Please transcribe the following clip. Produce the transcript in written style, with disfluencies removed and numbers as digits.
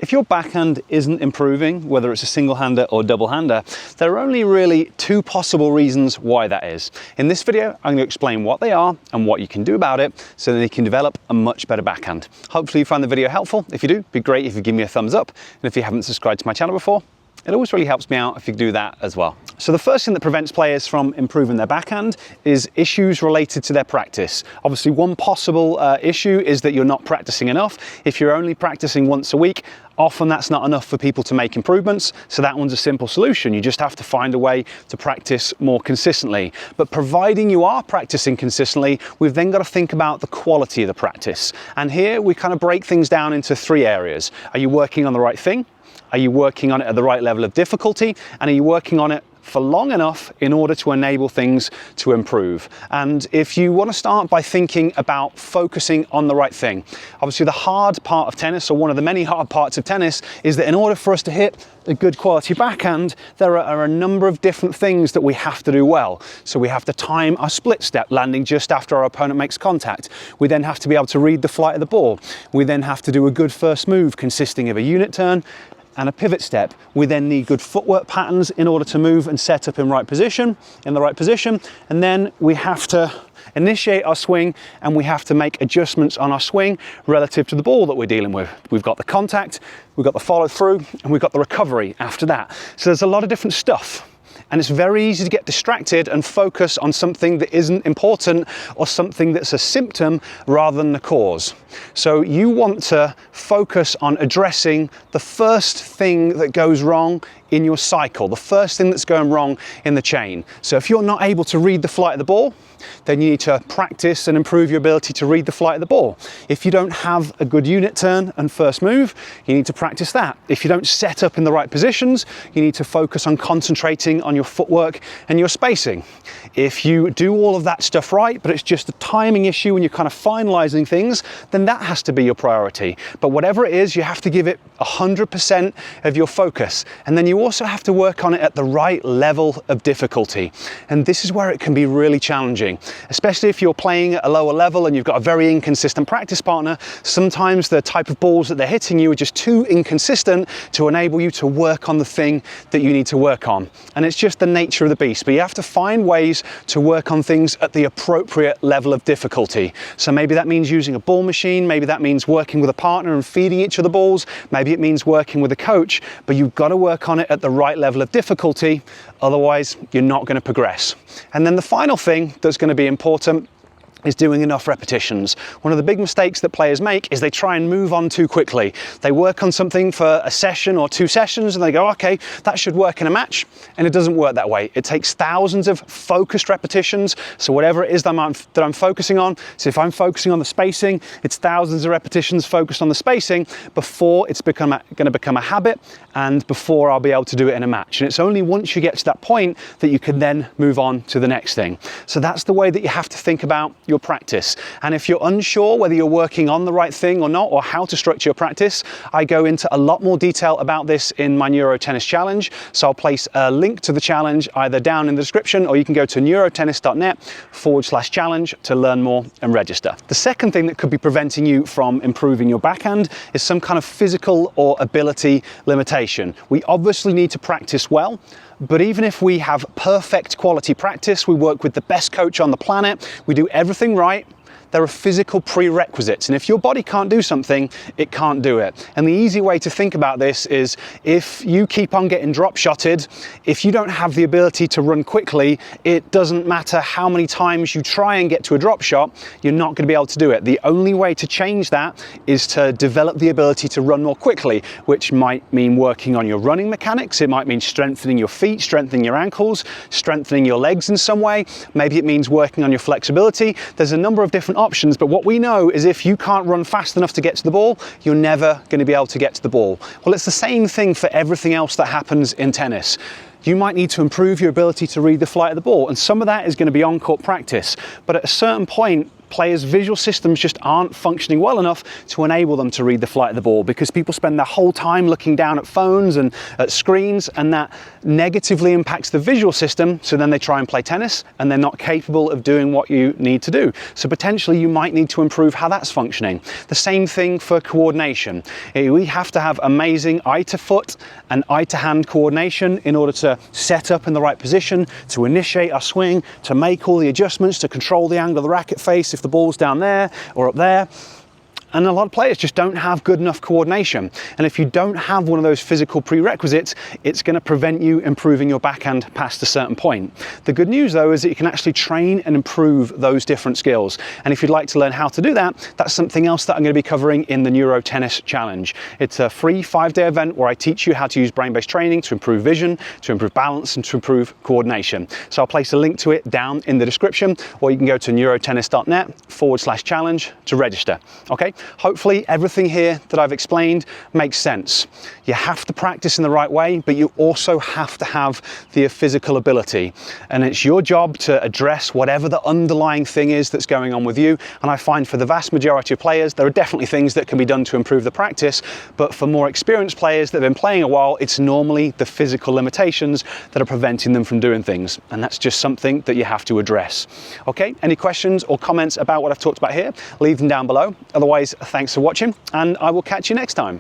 If your backhand isn't improving, whether it's a single-hander or double-hander, there are only really two possible reasons why that is. In this video, I'm going to explain what they are and what you can do about it so that you can develop a much better backhand. Hopefully you find the video helpful. If you do, it'd be great if you give me a thumbs up. And if you haven't subscribed to my channel before, it always really helps me out if you do that as well. So the first thing that prevents players from improving their backhand is issues related to their practice. Obviously, one possible issue is that you're not practicing enough. If you're only practicing once a week, often that's not enough for people to make improvements. So that one's a simple solution. You just have to find a way to practice more consistently. But providing you are practicing consistently, we've then got to think about the quality of the practice. And here we kind of break things down into three areas. Are you working on the right thing? Are you working on it at the right level of difficulty? And are you working on it for long enough in order to enable things to improve? And if you want to start by thinking about focusing on the right thing, obviously the hard part of tennis, or one of the many hard parts of tennis, is that in order for us to hit a good quality backhand, there are a number of different things that we have to do well. So we have to time our split step, landing just after our opponent makes contact. We then have to be able to read the flight of the ball. We then have to do a good first move consisting of a unit turn and a pivot step. We then need good footwork patterns in order to move and set up in the right position. And then we have to initiate our swing, and we have to make adjustments on our swing relative to the ball that we're dealing with. We've got the contact, we've got the follow through, and we've got the recovery after that. So there's a lot of different stuff. And it's very easy to get distracted and focus on something that isn't important or something that's a symptom rather than the cause. So you want to focus on addressing the first thing that goes wrong in your cycle, the first thing that's going wrong in the chain. So if you're not able to read the flight of the ball, then you need to practice and improve your ability to read the flight of the ball. If you don't have a good unit turn and first move, you need to practice that. If you don't set up in the right positions, you need to focus on concentrating on your footwork and your spacing. If you do all of that stuff right, but it's just a timing issue and you're kind of finalizing things, then that has to be your priority. But whatever it is, you have to give it 100% of your focus. And then you also have to work on it at the right level of difficulty. And this is where it can be really challenging, especially if you're playing at a lower level and you've got a very inconsistent practice partner. Sometimes the type of balls that they're hitting you are just too inconsistent to enable you to work on the thing that you need to work on. And it's just the nature of the beast. But you have to find ways to work on things at the appropriate level of difficulty. So maybe that means using a ball machine, maybe that means working with a partner and feeding each other balls, maybe it means working with a coach, but you've got to work on it at the right level of difficulty, otherwise you're not going to progress. And then the final thing that's going to be important is doing enough repetitions. One of the big mistakes that players make is they try and move on too quickly. They work on something for a session or two sessions and they go, okay, that should work in a match. And it doesn't work that way. It takes thousands of focused repetitions. So whatever it is that I'm focusing on, so if I'm focusing on the spacing, it's thousands of repetitions focused on the spacing before it's going to become a habit and before I'll be able to do it in a match. And it's only once you get to that point that you can then move on to the next thing. So that's the way that you have to think about your practice. And if you're unsure whether you're working on the right thing or not, or how to structure your practice, I go into a lot more detail about this in my Neuro Tennis Challenge. So I'll place a link to the challenge either down in the description, or you can go to neurotennis.net/challenge to learn more and register. The second thing that could be preventing you from improving your backhand is some kind of physical or ability limitation. We obviously need to practice well, but even if we have perfect quality practice, we work with the best coach on the planet, we do everything right, there are physical prerequisites. And if your body can't do something, it can't do it. And the easy way to think about this is if you keep on getting drop shotted, if you don't have the ability to run quickly, it doesn't matter how many times you try and get to a drop shot, you're not going to be able to do it. The only way to change that is to develop the ability to run more quickly, which might mean working on your running mechanics. It might mean strengthening your feet, strengthening your ankles, strengthening your legs in some way. Maybe it means working on your flexibility. There's a number of different options, but what we know is if you can't run fast enough to get to the ball, you're never going to be able to get to the ball. Well, it's the same thing for everything else that happens in tennis. You might need to improve your ability to read the flight of the ball, and some of that is going to be on-court practice, but at a certain point, players' visual systems just aren't functioning well enough to enable them to read the flight of the ball, because people spend their whole time looking down at phones and at screens, and that negatively impacts the visual system. So then they try and play tennis and they're not capable of doing what you need to do. So potentially you might need to improve how that's functioning. The same thing for coordination. We have to have amazing eye to foot and eye to hand coordination in order to set up in the right position, to initiate our swing, to make all the adjustments, to control the angle of the racket face if the ball's down there or up there. And a lot of players just don't have good enough coordination. And if you don't have one of those physical prerequisites, it's going to prevent you improving your backhand past a certain point. The good news though is that you can actually train and improve those different skills. And if you'd like to learn how to do that, that's something else that I'm going to be covering in the Neuro Tennis Challenge. It's a free 5-day event where I teach you how to use brain-based training to improve vision, to improve balance, and to improve coordination. So I'll place a link to it down in the description, or you can go to neurotennis.net/challenge to register. Okay? Hopefully everything here that I've explained makes sense. You have to practice in the right way, but you also have to have the physical ability. And it's your job to address whatever the underlying thing is that's going on with you. And I find for the vast majority of players, there are definitely things that can be done to improve the practice. But for more experienced players that have been playing a while, it's normally the physical limitations that are preventing them from doing things. And that's just something that you have to address. Okay, any questions or comments about what I've talked about here? Leave them down below. Otherwise, thanks for watching, and I will catch you next time.